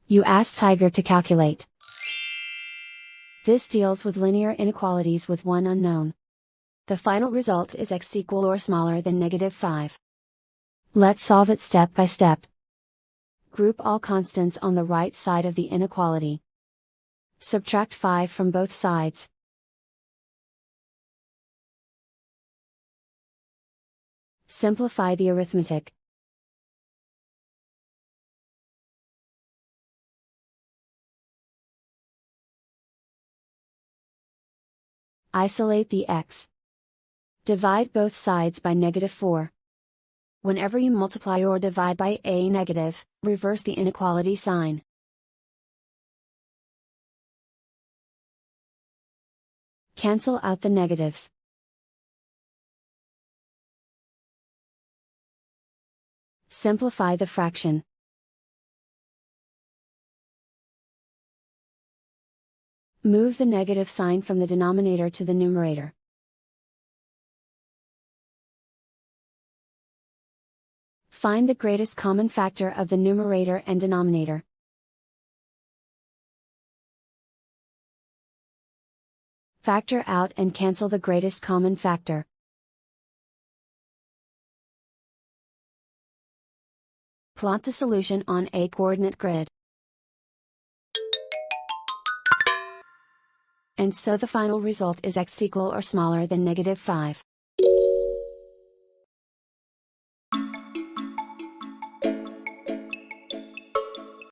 You ask Tiger to calculate. This deals with linear inequalities with one unknown. The final result is x equal or smaller than -5. Let's solve it step by step. Group all constants on the right side of the inequality. Subtract 5 from both sides. Simplify the arithmetic. Isolate the x. Divide both sides by -4. Whenever you multiply or divide by a negative, reverse the inequality sign. Cancel out the negatives. Simplify the fraction. Move the negative sign from the denominator to the numerator. Find the greatest common factor of the numerator and denominator. Factor out and cancel the greatest common factor. Plot the solution on a coordinate grid. And so the final result is x equal or smaller than -5.